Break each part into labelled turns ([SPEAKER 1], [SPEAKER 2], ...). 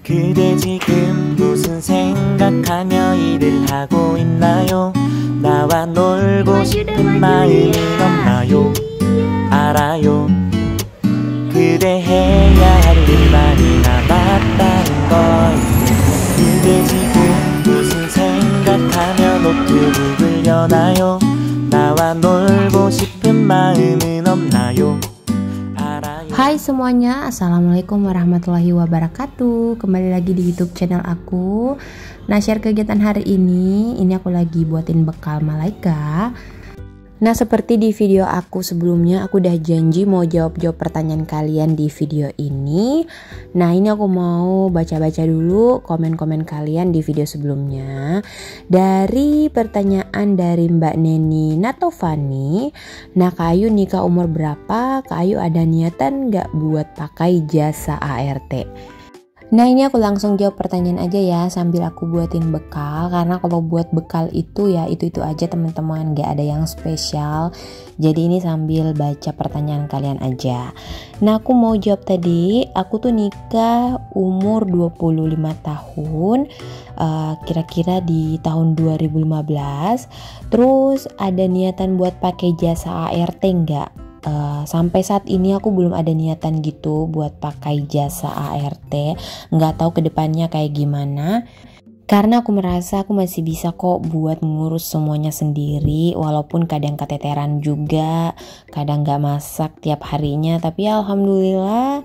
[SPEAKER 1] 그대 지금 무슨 생각하며 일을 하고 있나요? 나와 놀고 싶은 마음은 없나요? 알아요. 그대 해야 할 일 많이 남았다는 걸. 그대 지금 무슨 생각하며 노트북을 여나요? 나와 놀고 싶은 마음은 없나요?
[SPEAKER 2] Hai semuanya, assalamualaikum warahmatullahi wabarakatuh. Kembali lagi di YouTube channel aku. Nah, share kegiatan hari ini aku lagi buatin bekal Malaika. Nah, seperti di video aku sebelumnya, aku udah janji mau jawab-jawab pertanyaan kalian di video ini. Nah, ini aku mau baca-baca dulu komen-komen kalian di video sebelumnya. Dari pertanyaan dari Mbak Neni Natovani. Nah, Kak Ayu nikah umur berapa? Kak Ayu ada niatan nggak buat pakai jasa ART? Nah, ini aku langsung jawab pertanyaan aja ya sambil aku buatin bekal, karena kalau buat bekal itu ya itu aja teman-teman, gak ada yang spesial. Jadi ini sambil baca pertanyaan kalian aja. Nah, aku mau jawab tadi, aku tuh nikah umur 25 tahun, kira-kira di tahun 2015. Terus ada niatan buat pakai jasa ART enggak? Sampai saat ini aku belum ada niatan gitu buat pakai jasa ART. Nggak tahu kedepannya kayak gimana, karena aku merasa aku masih bisa kok buat ngurus semuanya sendiri, walaupun kadang keteteran juga, kadang nggak masak tiap harinya, tapi alhamdulillah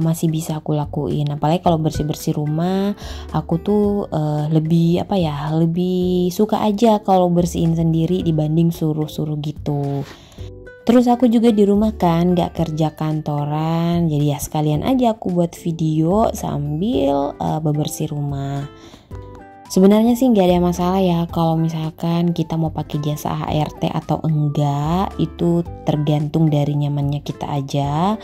[SPEAKER 2] masih bisa aku lakuin. Apalagi kalau bersih-bersih rumah, aku tuh lebih lebih suka aja kalau bersihin sendiri dibanding suruh-suruh gitu. Terus aku juga di rumah kan gak kerja kantoran, jadi ya sekalian aja aku buat video sambil bebersih rumah. Sebenarnya sih gak ada masalah ya kalau misalkan kita mau pakai jasa ART atau enggak, itu tergantung dari nyamannya kita aja.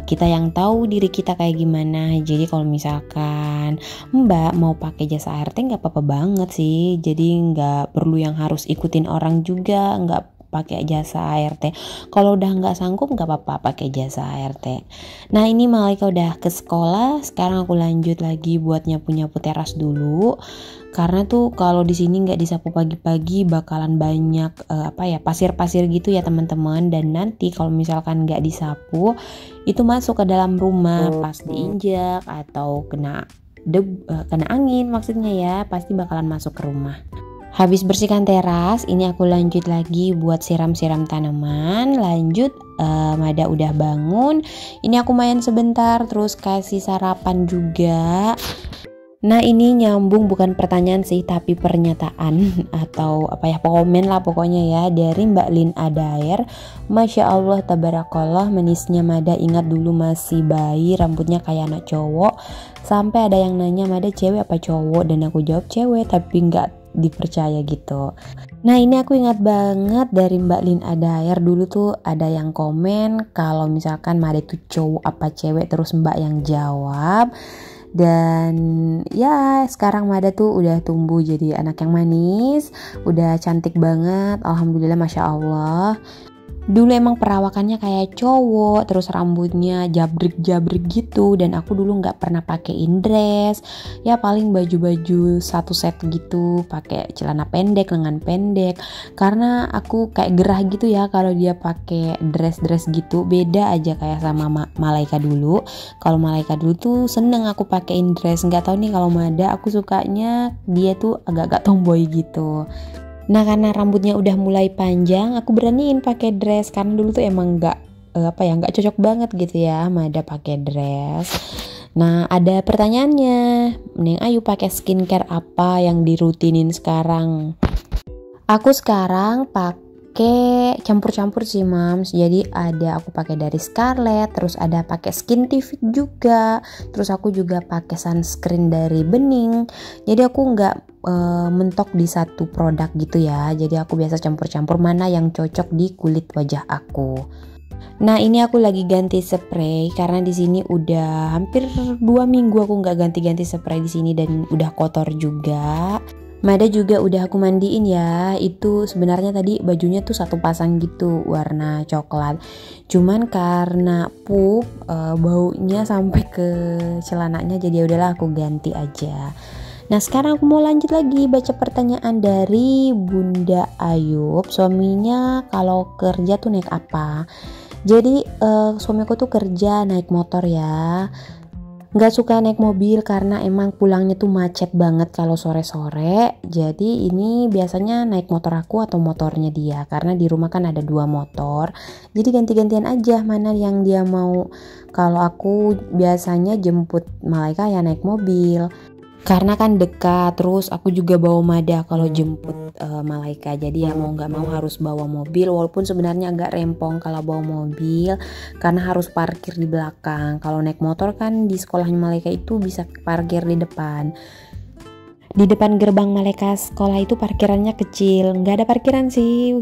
[SPEAKER 2] Kita yang tahu diri kita kayak gimana. Jadi kalau misalkan Mbak mau pakai jasa ART gak apa-apa banget sih. Jadi gak perlu yang harus ikutin orang juga, gak pakai jasa ART. Kalau udah nggak sanggup nggak apa-apa pakai jasa ART. Nah, ini Malaika udah ke sekolah. Sekarang aku lanjut lagi buat nyapu teras dulu. Karena tuh kalau di sini nggak disapu pagi-pagi bakalan banyak pasir-pasir gitu ya teman-teman. Dan nanti kalau misalkan nggak disapu itu masuk ke dalam rumah pas diinjak atau kena angin maksudnya ya, pasti bakalan masuk ke rumah. Habis bersihkan teras, ini aku lanjut lagi buat siram-siram tanaman. Lanjut, Mada udah bangun. Ini aku main sebentar, terus kasih sarapan juga. Nah, ini nyambung, bukan pertanyaan sih, tapi pernyataan atau komen lah pokoknya ya, dari Mbak Lin Adair. Masya Allah, tabarakallah, manisnya Mada, ingat dulu masih bayi, rambutnya kayak anak cowok. Sampai ada yang nanya, Mada cewek apa cowok? Dan aku jawab cewek, tapi nggak dipercaya gitu. Nah, ini aku ingat banget dari Mbak Lin Adair, dulu tuh ada yang komen kalau misalkan Mada itu cowok apa cewek, terus Mbak yang jawab. Dan ya sekarang Mada tuh udah tumbuh jadi anak yang manis, udah cantik banget, alhamdulillah, masya Allah. Dulu emang perawakannya kayak cowok, terus rambutnya jabrik-jabrik gitu, dan aku dulu nggak pernah pakein dress, ya paling baju-baju satu set gitu, pakai celana pendek, lengan pendek, karena aku kayak gerah gitu ya kalau dia pakai dress gitu. Beda aja kayak sama Malaika dulu. Kalau Malaika dulu tuh seneng aku pakein dress, nggak tahu nih kalau Mada aku sukanya dia tuh agak-agak tomboy gitu. Nah, karena rambutnya udah mulai panjang, aku beraniin pakai dress, karena dulu tuh emang nggak cocok banget gitu ya Mada pakai dress. Nah, ada pertanyaannya, Neng Ayu pakai skincare apa yang dirutinin sekarang? Aku sekarang pakai campur-campur sih Mams. Jadi ada aku pakai dari Scarlett, terus ada pakai Skintific juga, terus aku juga pakai sunscreen dari Bening. Jadi aku nggak mentok di satu produk gitu ya. Jadi aku biasa campur-campur mana yang cocok di kulit wajah aku. Nah, ini aku lagi ganti spray karena di sini udah hampir 2 minggu aku nggak ganti-ganti spray di sini dan udah kotor juga. Mada juga udah aku mandiin ya. Itu sebenarnya tadi bajunya tuh satu pasang gitu warna coklat. Cuman karena pup baunya sampai ke celananya, jadi udahlah aku ganti aja. Nah sekarang aku mau lanjut lagi baca pertanyaan dari Bunda Ayub. Suaminya kalau kerja tuh naik apa? Jadi suamiku tuh kerja naik motor ya. Nggak suka naik mobil karena emang pulangnya tuh macet banget kalau sore-sore. Jadi ini biasanya naik motor aku atau motornya dia, karena di rumah kan ada 2 motor. Jadi ganti-gantian aja mana yang dia mau. Kalau aku biasanya jemput Malaika ya naik mobil, karena kan dekat. Terus aku juga bawa Mada kalau jemput Malaika, jadi ya mau nggak mau harus bawa mobil, walaupun sebenarnya agak rempong kalau bawa mobil karena harus parkir di belakang. Kalau naik motor kan di sekolahnya Malaika itu bisa parkir di depan. Di depan gerbang Malaika sekolah itu parkirannya kecil, nggak ada parkiran sih,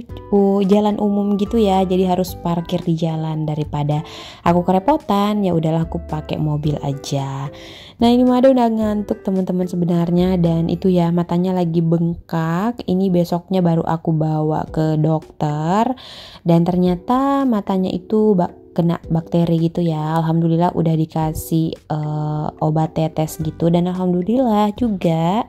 [SPEAKER 2] jalan umum gitu ya, jadi harus parkir di jalan. Daripada aku kerepotan, ya udahlah aku pakai mobil aja. Nah ini Mada udah ngantuk teman-teman sebenarnya, dan itu ya matanya lagi bengkak. Ini besoknya baru aku bawa ke dokter, dan ternyata matanya itu kena bakteri gitu ya. Alhamdulillah udah dikasih obat tetes gitu, dan alhamdulillah juga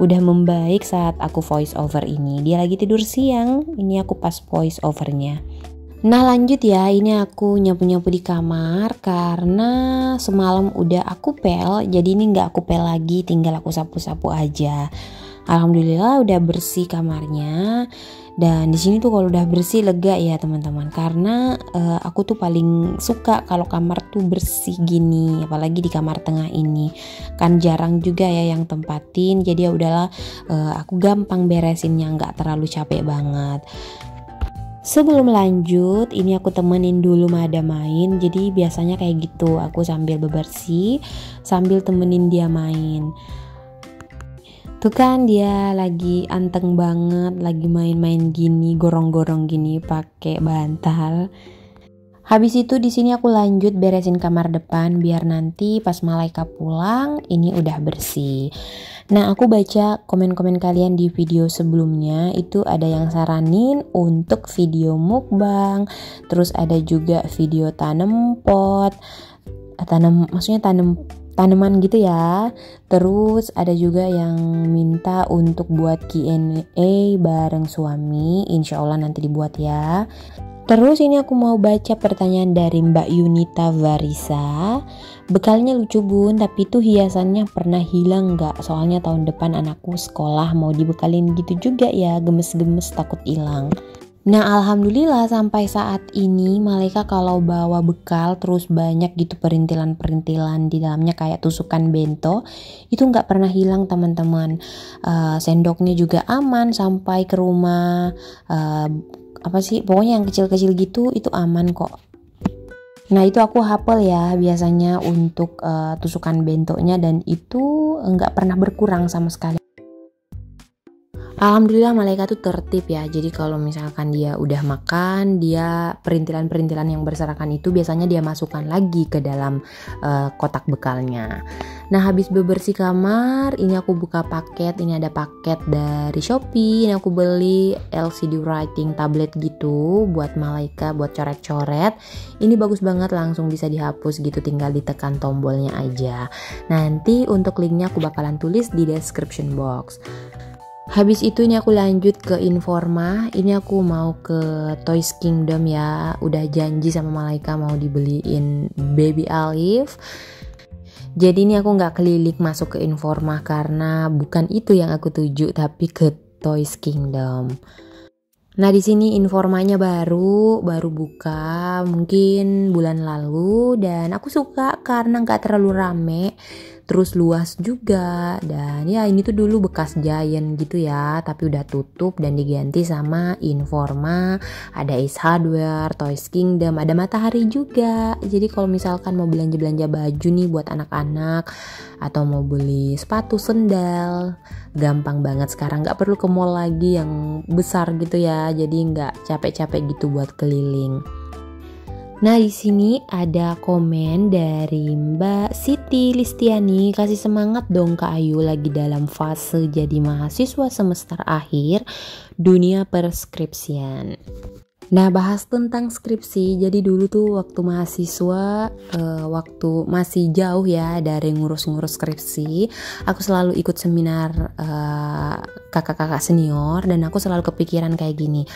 [SPEAKER 2] udah membaik saat aku voice over ini. Dia lagi tidur siang, ini aku pas voice overnya. Nah lanjut ya, ini aku nyapu-nyapu di kamar karena semalam udah aku pel, jadi ini nggak aku pel lagi, tinggal aku sapu-sapu aja. Alhamdulillah udah bersih kamarnya. Dan di sini tuh kalau udah bersih lega ya teman-teman, karena aku tuh paling suka kalau kamar tuh bersih gini, apalagi di kamar tengah ini kan jarang juga ya yang tempatin. Jadi ya udahlah, aku gampang beresinnya, nggak terlalu capek banget. Sebelum lanjut, ini aku temenin dulu Mada main. Jadi biasanya kayak gitu, aku sambil bebersih sambil temenin dia main. Tuh kan dia lagi anteng banget, lagi main-main gini, gorong-gorong gini pakai bantal. Habis itu di sini aku lanjut beresin kamar depan biar nanti pas Malaika pulang ini udah bersih. Nah aku baca komen-komen kalian di video sebelumnya, itu ada yang saranin untuk video mukbang, terus ada juga video tanam pot, maksudnya tanaman gitu ya. Terus ada juga yang minta untuk buat Q&A bareng suami, insya Allah nanti dibuat ya. Terus ini aku mau baca pertanyaan dari Mbak Yunita Varisa. Bekalnya lucu bun, tapi itu hiasannya pernah hilang gak? Soalnya tahun depan anakku sekolah mau dibekalin gitu juga ya, gemes-gemes takut hilang. Nah alhamdulillah sampai saat ini Malaika kalau bawa bekal terus banyak gitu perintilan-perintilan di dalamnya kayak tusukan bento, itu nggak pernah hilang teman-teman. Sendoknya juga aman sampai ke rumah, pokoknya yang kecil-kecil gitu itu aman kok. Nah itu aku hafal ya biasanya untuk tusukan bentonya, dan itu nggak pernah berkurang sama sekali. Alhamdulillah Malaika tuh tertib ya, jadi kalau misalkan dia udah makan, dia perintilan-perintilan yang berserakan itu biasanya dia masukkan lagi ke dalam kotak bekalnya. Nah habis bebersih kamar, ini aku buka paket, ini ada paket dari Shopee, ini aku beli LCD writing tablet gitu buat Malaika, buat coret-coret. Ini bagus banget, langsung bisa dihapus gitu, tinggal ditekan tombolnya aja. Nanti untuk linknya aku bakalan tulis di description box. Habis itu ini aku lanjut ke Informa. Ini aku mau ke Toys Kingdom ya. Udah janji sama Malaika mau dibeliin Baby Alif. Jadi ini aku gak keliling masuk ke Informa karena bukan itu yang aku tuju, tapi ke Toys Kingdom. Nah di sini Informanya baru buka mungkin bulan lalu, dan aku suka karena nggak terlalu rame, terus luas juga. Dan ya ini tuh dulu bekas Giant gitu ya, tapi udah tutup dan diganti sama Informa. Ada Ace Hardware, Toys Kingdom, ada Matahari juga. Jadi kalau misalkan mau belanja baju nih buat anak-anak atau mau beli sepatu, sendal, gampang banget sekarang, nggak perlu ke mall lagi yang besar gitu ya, jadi nggak capek-capek gitu buat keliling. Nah, di sini ada komen dari Mbak Siti Listiani, kasih semangat dong Kak Ayu lagi dalam fase jadi mahasiswa semester akhir dunia perskripsian. Nah, bahas tentang skripsi. Jadi dulu tuh waktu mahasiswa, waktu masih jauh ya dari ngurus-ngurus skripsi, aku selalu ikut seminar kakak-kakak senior dan aku selalu kepikiran kayak gini.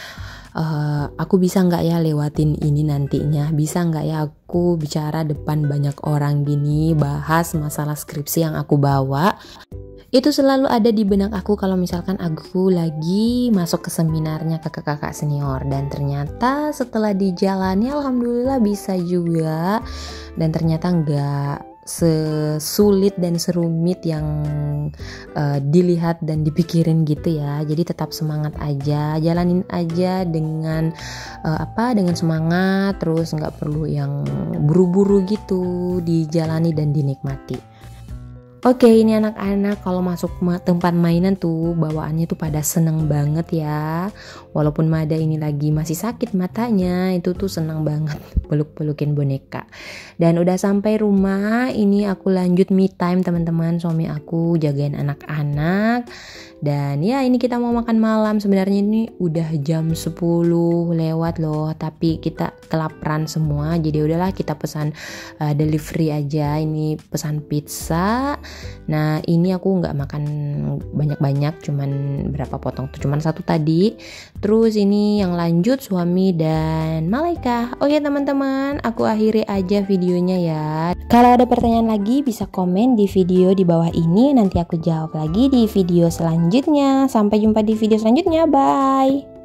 [SPEAKER 2] Aku bisa nggak ya lewatin ini nantinya, bisa nggak ya aku bicara depan banyak orang gini, bahas masalah skripsi yang aku bawa. Itu selalu ada di benak aku kalau misalkan aku lagi masuk ke seminarnya kakak-kakak senior. Dan ternyata setelah dijalani alhamdulillah bisa juga, dan ternyata nggak sesulit dan serumit yang dilihat dan dipikirin gitu ya. Jadi tetap semangat aja, jalanin aja dengan dengan semangat, terus nggak perlu yang buru-buru gitu, dijalani dan dinikmati. Oke, ini anak-anak kalau masuk tempat mainan tuh bawaannya tuh pada seneng banget ya. Walaupun Mada ini lagi masih sakit matanya, itu tuh seneng banget peluk-pelukin boneka. Dan udah sampai rumah, ini aku lanjut me time teman-teman. Suami aku jagain anak-anak. Dan ya ini kita mau makan malam. Sebenarnya ini udah jam 10 lewat loh, tapi kita kelaparan semua. Jadi udahlah kita pesan delivery aja. Ini pesan pizza. Nah ini aku nggak makan banyak-banyak, cuman berapa potong tuh, cuman satu tadi. Terus ini yang lanjut suami dan Malaika. Oke teman-teman, aku akhiri aja videonya ya. Kalau ada pertanyaan lagi bisa komen di video di bawah ini, nanti aku jawab lagi di video selanjutnya. Sampai jumpa di video selanjutnya, bye.